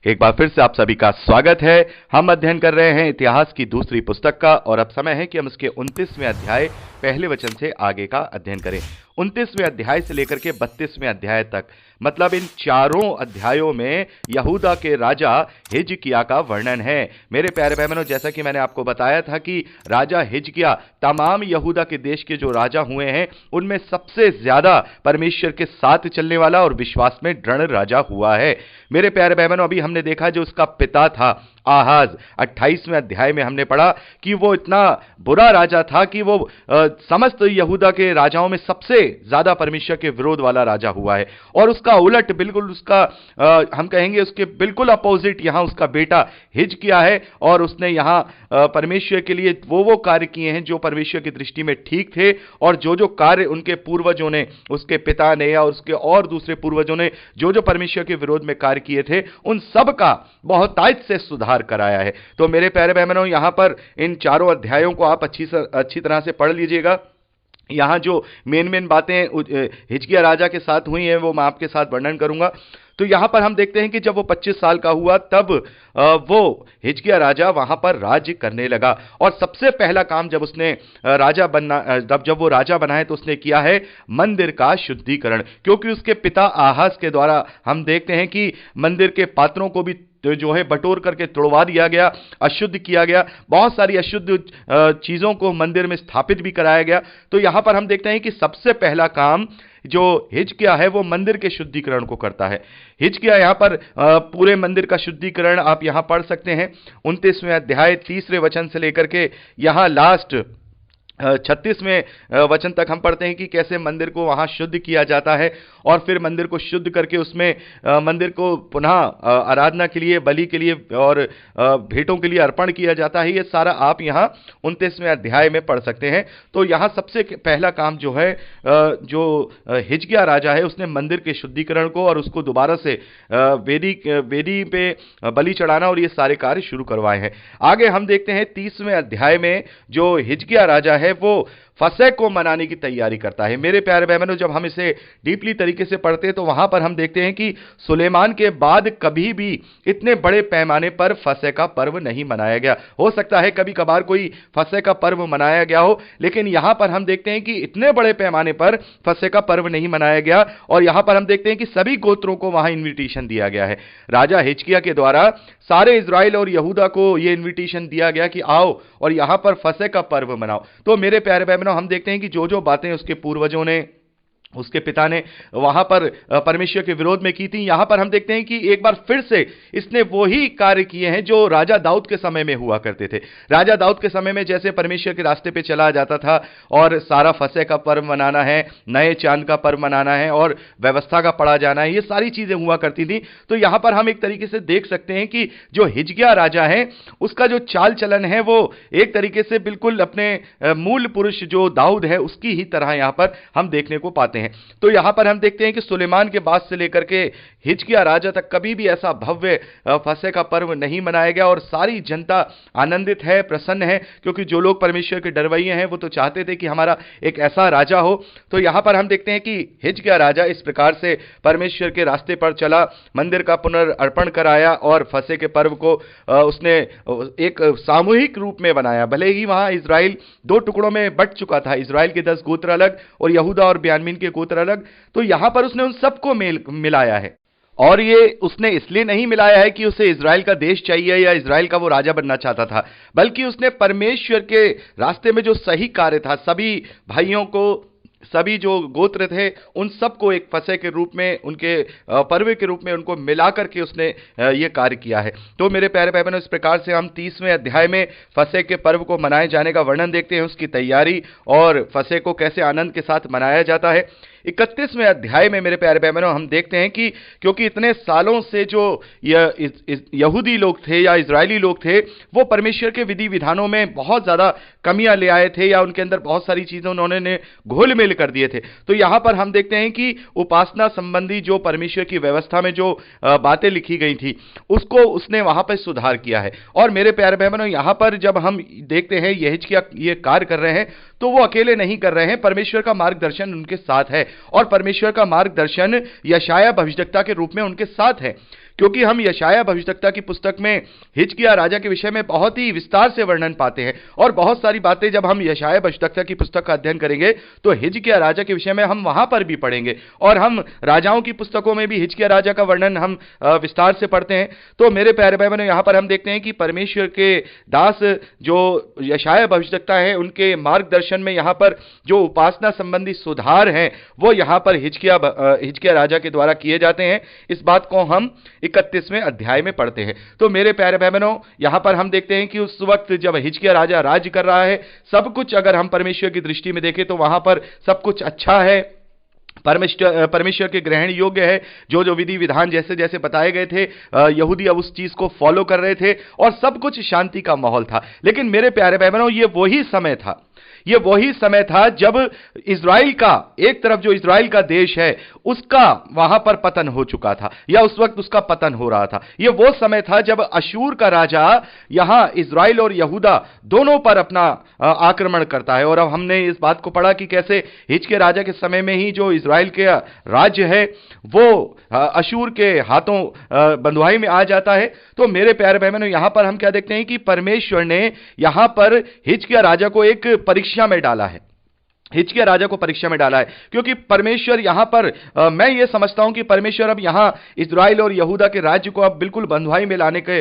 एक बार फिर से आप सभी का स्वागत है। हम अध्ययन कर रहे हैं इतिहास की दूसरी पुस्तक का और अब समय है कि हम उसके 29वें अध्याय पहले वचन से आगे का अध्ययन करें। 29वें अध्याय से लेकर के 32वें अध्याय तक, मतलब इन चारों अध्यायों में यहूदा के राजा हिजकिय्याह का वर्णन है। मेरे प्यारे भाई बहनों, जैसा कि मैंने आपको बताया था कि राजा हिजकिय्याह तमाम यहूदा के देश के जो राजा हुए हैं उनमें सबसे ज्यादा परमेश्वर के साथ चलने वाला और विश्वास में दृढ़ राजा हुआ है। मेरे प्यारे भाई बहनों, अभी हमने देखा जो उसका पिता था आहाज, 28वें अध्याय में हमने पढ़ा कि वो इतना बुरा राजा था कि वो समस्त यहूदा के राजाओं में सबसे ज्यादा परमेश्वर के विरोध वाला राजा हुआ है। और उसका उलट, बिल्कुल उसका हम कहेंगे उसके बिल्कुल अपोजिट यहां उसका बेटा हिजकिय्याह है और उसने यहां परमेश्वर के लिए वो कार्य किए हैं जो परमेश्वर की दृष्टि में ठीक थे, और जो कार्य उनके पूर्वजों ने, उसके पिता ने या उसके और दूसरे पूर्वजों ने जो परमेश्वर के विरोध में कार्य किए थे, उन सब का बहुतायत से सुधार कराया है। तो मेरे प्यारे बहनों, यहां पर इन चारों अध्यायों को आप अच्छी तरह से पढ़ लीजिएगा। यहां जो मेन बातें हिजकिय्याह राजा के साथ हुई हैं वो मैं आपके साथ वर्णन करूंगा। तो यहां पर हम देखते हैं कि जब वो 25 साल का हुआ तब वो हिजकिय्याह राजा वहां पर राज्य करने लगा। और सबसे पहला काम जब उसने जब वो राजा बना है तो उसने किया है मंदिर का शुद्धिकरण, क्योंकि उसके पिता आहाज के द्वारा हम देखते हैं कि मंदिर के पात्रों को भी जो है बटोर करके तोड़वा दिया गया, अशुद्ध किया गया, बहुत सारी अशुद्ध चीजों को मंदिर में स्थापित भी कराया गया। तो यहां पर हम देखते हैं कि सबसे पहला काम जो हिजकिय्याह है वो मंदिर के शुद्धिकरण को करता है। हिजकिय्याह यहां पर पूरे मंदिर का शुद्धिकरण आप यहां पढ़ सकते हैं। 29वें अध्याय 30वें वचन से लेकर के यहां लास्ट 36वें वचन तक हम पढ़ते हैं कि कैसे मंदिर को वहां शुद्ध किया जाता है और फिर मंदिर को शुद्ध करके उसमें मंदिर को पुनः आराधना के लिए, बलि के लिए और भेंटों के लिए अर्पण किया जाता है। ये सारा आप यहां 29वें अध्याय में पढ़ सकते हैं। तो यहां सबसे पहला काम जो है, जो हिजकिय्याह राजा है उसने मंदिर के शुद्धिकरण को और उसको दोबारा से वेदी पे बलि चढ़ाना और ये सारे कार्य शुरू करवाए हैं। आगे हम देखते हैं 30वें अध्याय में जो हिजकिय्याह राजा है वो फसह को मनाने की तैयारी करता है। मेरे प्यारे भाई बहनों, जब हम इसे डीपली तरीके से पढ़ते हैं तो वहां पर हम देखते हैं कि सुलेमान के बाद कभी भी इतने बड़े पैमाने पर फसह का पर्व नहीं मनाया गया। हो सकता है कभी कभार कोई फसह का पर्व मनाया गया हो, लेकिन यहां पर हम देखते हैं कि इतने बड़े पैमाने पर फसह का पर्व नहीं मनाया गया। और यहां पर हम देखते हैं कि सभी गोत्रों को वहां इन्विटेशन दिया गया है। राजा हिजकिय्याह के द्वारा सारे इजराइल और यहूदा को यह इन्विटेशन दिया गया कि आओ और यहां पर फसह का पर्व मनाओ। तो मेरे प्यारे भाई बहनों, हम देखते हैं कि जो बातें उसके पूर्वजों ने, उसके पिता ने वहां पर परमेश्वर के विरोध में की थी, यहां पर हम देखते हैं कि एक बार फिर से इसने वही कार्य किए हैं जो राजा दाऊद के समय में हुआ करते थे। राजा दाऊद के समय में जैसे परमेश्वर के रास्ते पे चला जाता था और सारा फसह का पर्व मनाना है, नए चांद का पर्व मनाना है और व्यवस्था का पढ़ा जाना है, ये सारी चीजें हुआ करती थी। तो यहां पर हम एक तरीके से देख सकते हैं कि जो हिजकिय्याह राजा है उसका जो चाल चलन है वो एक तरीके से बिल्कुल अपने मूल पुरुष जो दाऊद है उसकी ही तरह यहां पर हम देखने को पाते हैं। तो यहां पर हम देखते हैं कि सुलेमान के बाद से लेकर के हिजकिय्याह राजा तक कभी भी ऐसा भव्य फसह का पर्व नहीं मनाया गया और सारी जनता आनंदित है, प्रसन्न है, क्योंकि जो लोग परमेश्वर के डरवैये हैं वो तो चाहते थे कि हमारा एक ऐसा राजा हो। तो यहां पर हम देखते हैं कि हिजकिय्याह राजा इस प्रकार से परमेश्वर के रास्ते पर चला, मंदिर का पुनर्अर्पण कराया और फसह के पर्व को उसने एक सामूहिक रूप में बनाया। भले ही वहां इजराइल दो टुकड़ों में बंट चुका था, इजराइल के 10 गोत्र अलग और यहूदा और बिन्यामीन के गोत्र अलग, तो यहां पर उसने उन सबको मिलाया है। और ये उसने इसलिए नहीं मिलाया है कि उसे इजराइल का देश चाहिए या इजराइल का वो राजा बनना चाहता था, बल्कि उसने परमेश्वर के रास्ते में जो सही कार्य था, सभी भाइयों को, सभी जो गोत्र थे उन सबको एक फसह के रूप में, उनके पर्व के रूप में उनको मिलाकर के उसने ये कार्य किया है। तो मेरे प्यारे भाई बहनों, इस प्रकार से हम 30वें अध्याय में फसह के पर्व को मनाए जाने का वर्णन देखते हैं, उसकी तैयारी और फसह को कैसे आनंद के साथ मनाया जाता है। 31वें अध्याय में मेरे प्यारे भाई बहनों हम देखते हैं कि क्योंकि इतने सालों से जो यहूदी लोग थे या इजरायली लोग थे वो परमेश्वर के विधि विधानों में बहुत ज्यादा कमियां ले आए थे या उनके अंदर बहुत सारी चीजें उन्होंने घोल मेल कर दिए थे। तो यहां पर हम देखते हैं कि उपासना संबंधी जो परमेश्वर की व्यवस्था में जो बातें लिखी गई थी उसको उसने वहां पर सुधार किया है। और मेरे प्यारे भाई बहनों, यहां पर जब हम देखते हैं हिजकिय्याह ये कार्य कर रहे हैं तो वो अकेले नहीं कर रहे हैं, परमेश्वर का मार्गदर्शन उनके साथ है और परमेश्वर का मार्गदर्शन यशायाह भविष्यद्वक्ता के रूप में उनके साथ है। क्योंकि हम यशाया भविष्यद्वक्ता की पुस्तक में हिजकिय्याह राजा के विषय में बहुत ही विस्तार से वर्णन पाते हैं, और बहुत सारी बातें जब हम यशाया भविष्यद्वक्ता की पुस्तक का अध्ययन करेंगे तो हिजकिय्याह राजा के विषय में हम वहां पर भी पढ़ेंगे, और हम राजाओं की पुस्तकों में भी हिजकिय्याह राजा का वर्णन हम विस्तार से पढ़ते हैं। तो मेरे प्यारे भाई बहनों, यहां पर हम देखते हैं कि परमेश्वर के दास जो यशाया भविष्यद्वक्ता है, उनके मार्गदर्शन में यहां पर जो उपासना संबंधी सुधार हैं वो यहां पर हिजकिय्याह राजा के द्वारा किए जाते हैं। इस बात को हम 31वें अध्याय में पढ़ते हैं। तो मेरे प्यारे भाई बहनों, यहां पर हम देखते हैं कि उस वक्त जब हिजकिय्याह राजा राज्य कर रहा है, सब कुछ अगर हम परमेश्वर की दृष्टि में देखें तो वहां पर सब कुछ अच्छा है, परमेश्वर के ग्रहण योग्य है। जो जो विधि विधान जैसे जैसे बताए गए थे, यहूदी अब उस चीज को फॉलो कर रहे थे और सब कुछ शांति का माहौल था। लेकिन मेरे प्यारे भाई बहनों, ये वही समय था जब इज़राइल का, एक तरफ जो इज़राइल का देश है उसका वहां पर पतन हो चुका था, या उस वक्त उसका पतन हो रहा था। यह वो समय था जब अशूर का राजा यहां इज़राइल और यहूदा दोनों पर अपना आक्रमण करता है। और अब हमने इस बात को पढ़ा कि कैसे हिजकिय्याह राजा के समय में ही जो इज़राइल के राज्य है वो अशूर के हाथों बंधुआई में आ जाता है। तो मेरे प्यारे भाई बहनों, यहां पर हम क्या देखते हैं कि परमेश्वर ने यहां पर हिजकिय्याह राजा को एक परीक्षा में डाला है, हिजकिय्याह राजा को परीक्षा में डाला है, क्योंकि परमेश्वर यहां पर मैं ये समझता हूं कि परमेश्वर अब यहां इज़राइल और यहूदा के राज्य को अब बिल्कुल बंधुआई में लाने के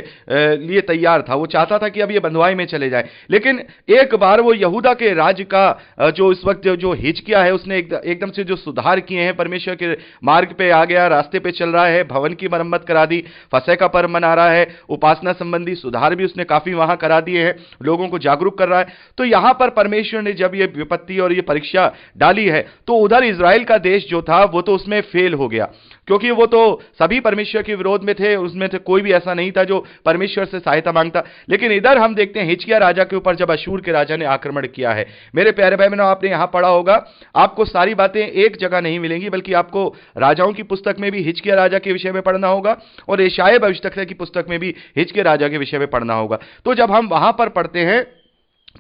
लिए तैयार था। वो चाहता था कि अब ये बंधुआई में चले जाए, लेकिन एक बार वो यहूदा के राज्य का जो इस वक्त जो हिजकिय्याह है उसने एकदम से जो सुधार किए हैं, परमेश्वर के मार्ग पे आ गया, रास्ते पे चल रहा है, भवन की मरम्मत करा दी, फसह का पर्व मना रहा है, उपासना संबंधी सुधार भी उसने काफी वहां करा दिए हैं, लोगों को जागरूक कर रहा है। तो यहां पर परमेश्वर ने जब ये विपत्ति और ये परीक्षा डाली है तो उधर इज़राइल का देश जो था वो तो उसमें फेल हो गया, क्योंकि वो तो सभी परमेश्वर के विरोध में थे, उसमें से कोई भी ऐसा नहीं था जो परमेश्वर से सहायता मांगता। लेकिन इधर हम देखते हैं हिजकिय्याह राजा के ऊपर जब अशूर के राजा ने आक्रमण किया है। मेरे प्यारे भाई बहनों, आपने यहां पढ़ा होगा, आपको सारी बातें एक जगह नहीं मिलेंगी, बल्कि आपको राजाओं की पुस्तक में भी हिजकिय्याह राजा के विषय में पढ़ना होगा और यशायाह भविष्यद्वक्ता की पुस्तक में भी हिजकिय्याह राजा के विषय में पढ़ना होगा। तो जब हम वहां पर पढ़ते हैं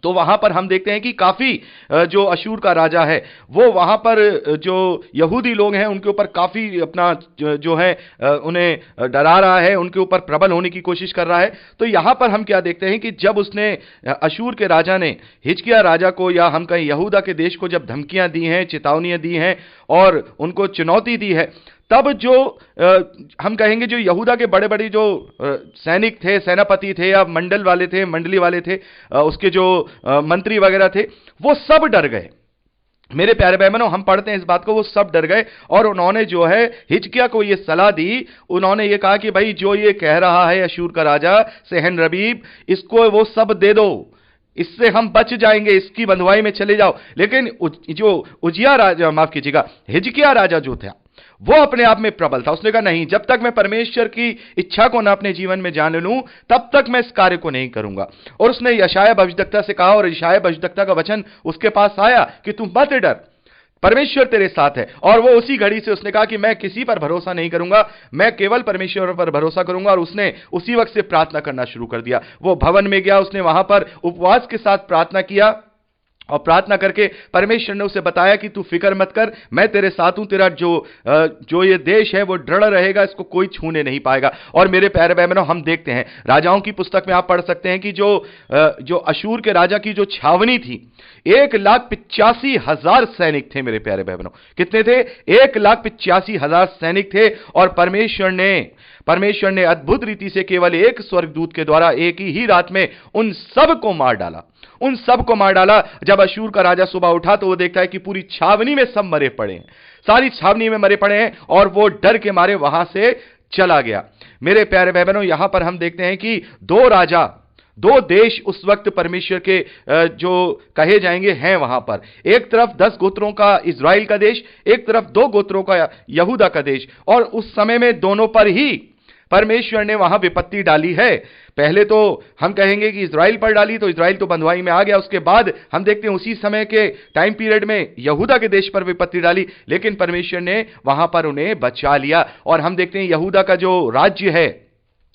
तो वहां पर हम देखते हैं कि काफी जो अशूर का राजा है वो वहां पर जो यहूदी लोग हैं उनके ऊपर काफी अपना जो है उन्हें डरा रहा है, उनके ऊपर प्रबल होने की कोशिश कर रहा है। तो यहां पर हम क्या देखते हैं कि जब उसने अशूर के राजा ने हिजकिय्याह राजा को, या हम कहें यहूदा के देश को, जब धमकियां दी हैं, चेतावनियां दी हैं और उनको चुनौती दी है, तब जो हम कहेंगे जो यहूदा के बड़े बड़े जो सैनिक थे, सेनापति थे या मंडली वाले थे, उसके जो मंत्री वगैरह थे, वो सब डर गए। मेरे प्यारे भाई बहनों, हम पढ़ते हैं इस बात को, वो सब डर गए और उन्होंने जो है हिजकिय्याह को ये सलाह दी। उन्होंने ये कहा कि भाई जो ये कह रहा है अशूर का राजा सेहनरीब, इसको वो सब दे दो, इससे हम बच जाएंगे, इसकी बंधुआई में चले जाओ। लेकिन जो उजिया राजा, माफ कीजिएगा, हिजकिय्याह राजा जो था वो अपने आप में प्रबल था। उसने कहा नहीं, जब तक मैं परमेश्वर की इच्छा को ना अपने जीवन में जान लूं तब तक मैं इस कार्य को नहीं करूंगा। और उसने यशायाह भविष्यद्वक्ता से कहा, और यशायाह भविष्यद्वक्ता का वचन उसके पास आया कि तुम मत डर, परमेश्वर तेरे साथ है। और वो उसी घड़ी से उसने कहा कि मैं किसी पर भरोसा नहीं करूंगा, मैं केवल परमेश्वर पर भरोसा करूंगा। और उसने उसी वक्त से प्रार्थना करना शुरू कर दिया। वो भवन में गया, उसने वहां पर उपवास के साथ प्रार्थना किया और प्रार्थना करके परमेश्वर ने उसे बताया कि तू फिक्र मत कर, मैं तेरे साथ हूं, तेरा जो ये देश है वो दृढ़ रहेगा, इसको कोई छूने नहीं पाएगा। और मेरे प्यारे भाई बहनों, हम देखते हैं राजाओं की पुस्तक में आप पढ़ सकते हैं कि जो अशूर के राजा की जो छावनी थी, 1,85,000 सैनिक थे। मेरे प्यारे भाई बहनों, कितने थे? 1,85,000 सैनिक थे। और परमेश्वर ने अद्भुत रीति से केवल एक स्वर्गदूत के द्वारा एक ही रात में उन सब को मार डाला। जब अशूर का राजा सुबह उठा तो वो देखता है कि पूरी छावनी में सब मरे पड़े हैं, सारी छावनी में मरे पड़े हैं, और वो डर के मारे वहां से चला गया। मेरे प्यारे भाई बहनों, यहां पर हम देखते हैं कि दो देश उस वक्त परमेश्वर के जो कहे जाएंगे हैं वहां पर। एक तरफ 10 गोत्रों का इज़राइल का देश, एक तरफ 2 गोत्रों का यहूदा का देश। और उस समय में दोनों पर ही परमेश्वर ने वहां विपत्ति डाली है। पहले तो हम कहेंगे कि इज़राइल पर डाली, तो इज़राइल तो बंधुआई में आ गया। उसके बाद हम देखते हैं उसी समय के टाइम पीरियड में यहूदा के देश पर विपत्ति डाली, लेकिन परमेश्वर ने वहां पर उन्हें बचा लिया। और हम देखते हैं यहूदा का जो राज्य है,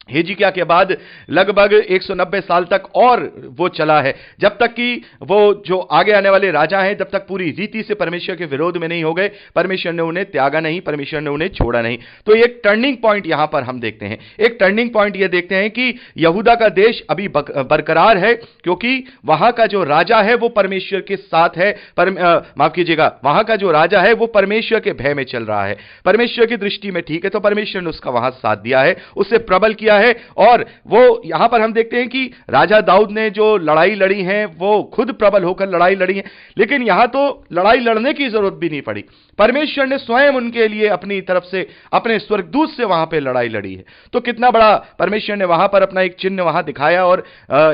हिजकिया के बाद लगभग 190 साल तक और वो चला है, जब तक कि वो जो आगे आने वाले राजा हैं जब तक पूरी रीति से परमेश्वर के विरोध में नहीं हो गए, परमेश्वर ने उन्हें त्यागा नहीं, परमेश्वर ने उन्हें छोड़ा नहीं। तो एक टर्निंग पॉइंट यहां पर हम देखते हैं। एक टर्निंग पॉइंट ये देखते हैं कि यहूदा का देश अभी बरकरार है, क्योंकि वहां का जो राजा है वो परमेश्वर के साथ है। माफ कीजिएगा, वहां का जो राजा है वो परमेश्वर के भय में चल रहा है, परमेश्वर की दृष्टि में ठीक है, तो परमेश्वर ने उसका वहां साथ दिया है, उससे प्रबल किया है। और वो यहां पर हम देखते हैं कि राजा दाऊद ने जो लड़ाई लड़ी है वो खुद प्रबल होकर लड़ाई लड़ी है, लेकिन यहां तो लड़ाई लड़ने की जरूरत भी नहीं पड़ी, परमेश्वर ने स्वयं उनके लिए अपनी तरफ से अपने स्वर्गदूत से वहां पे लड़ाई लड़ी है। तो कितना बड़ा परमेश्वर ने वहां पर अपना एक चिन्ह वहां दिखाया, और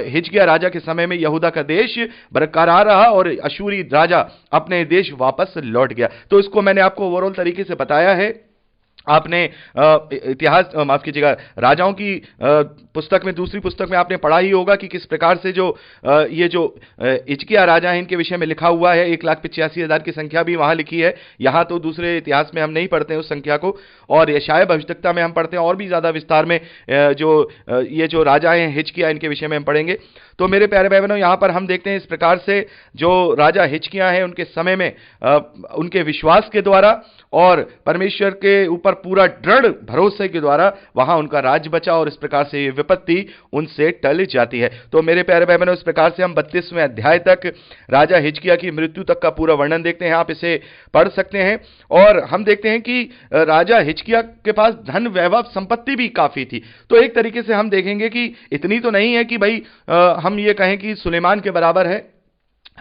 हिजकिया राजा के समय में यहूदा का देश बरकरार रहा और अशूरी राजा अपने देश वापस लौट गया। तो इसको मैंने आपको ओवरऑल तरीके से बताया है। आपने इतिहास माफ कीजिएगा राजाओं की पुस्तक में, दूसरी पुस्तक में आपने पढ़ा ही होगा कि किस प्रकार से जो ये जो हिजकिया राजा है इनके विषय में लिखा हुआ है। 1,85,000 की संख्या भी वहां लिखी है। यहां तो दूसरे इतिहास में हम नहीं पढ़ते हैं उस संख्या को, और यशायाह भविष्यद्वक्ता में हम पढ़ते हैं और भी ज्यादा विस्तार में ये जो राजा हैं हिजकिया इनके विषय में हम पढ़ेंगे। तो मेरे प्यारे भाई बहनों, यहां पर हम देखते हैं इस प्रकार से जो राजा हिजकिया है उनके समय में उनके विश्वास के द्वारा और परमेश्वर के ऊपर पूरा दृढ़ भरोसे के द्वारा वहां उनका राज्य बचा, और इस प्रकार से ये विपत्ति उनसे टल जाती है। तो मेरे प्यारे भाई बहनों, इस प्रकार से हम 32वें अध्याय तक राजा हिजकिया की मृत्यु तक का पूरा वर्णन देखते हैं। आप इसे पढ़ सकते हैं, और हम देखते हैं कि राजा हिजकिया के पास धन वैभव संपत्ति भी काफी थी। तो एक तरीके से हम देखेंगे कि इतनी तो नहीं है कि भाई हम ये कहें कि सुलेमान के बराबर है,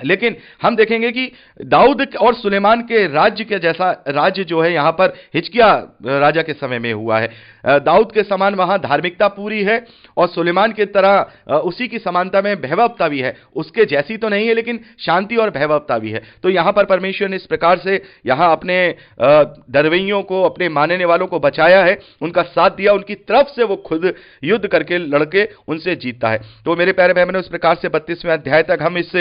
लेकिन हम देखेंगे कि दाऊद और सुलेमान के राज्य के जैसा राज्य जो है यहां पर हिजकिया राजा के समय में हुआ है। दाऊद के समान वहां धार्मिकता पूरी है, और सुलेमान की तरह उसी की समानता में भैभवता भी है, उसके जैसी तो नहीं है लेकिन शांति और भैभवता भी है। तो यहां पर परमेश्वर ने इस प्रकार से यहां अपने दरवेइयों को, अपने मानने वालों को बचाया है, उनका साथ दिया, उनकी तरफ से वो खुद युद्ध करके लड़के उनसे जीतता है। तो मेरे प्यारे भाई बहनों, इस प्रकार से 32वें अध्याय तक हम इस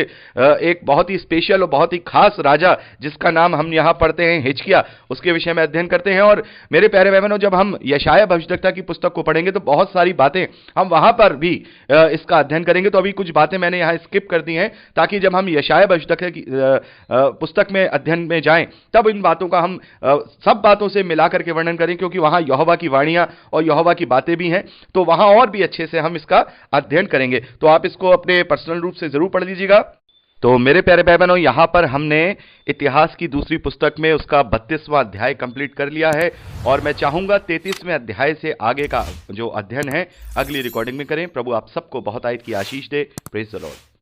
एक बहुत ही स्पेशल और बहुत ही खास राजा जिसका नाम हम यहां पढ़ते हैं हिजकिया, उसके विषय में अध्ययन करते हैं। और मेरे प्यारे भाई बहनों, जब हम यशायाह भविष्यद्वक्ता की पुस्तक को पढ़ेंगे तो बहुत सारी बातें हम वहां पर भी इसका अध्ययन करेंगे। तो अभी कुछ बातें मैंने यहां स्किप कर दी हैं, ताकि जब हम यशायाह भविष्यद्वक्ता की पुस्तक में अध्ययन में जाएं तब इन बातों का हम सब बातों से मिलाकर के वर्णन करें, क्योंकि वहां यहोवा की वाणियां और यहोवा की बातें भी हैं, तो वहां और भी अच्छे से हम इसका अध्ययन करेंगे। तो आप इसको अपने पर्सनल रूप से जरूर पढ़ लीजिएगा। तो मेरे प्यारे भाई बहनों, यहां पर हमने इतिहास की दूसरी पुस्तक में उसका 32वां अध्याय कंप्लीट कर लिया है, और मैं चाहूंगा 33वें अध्याय से आगे का जो अध्ययन है अगली रिकॉर्डिंग में करें। प्रभु आप सबको बहुत आयत की आशीष दे। Praise the Lord.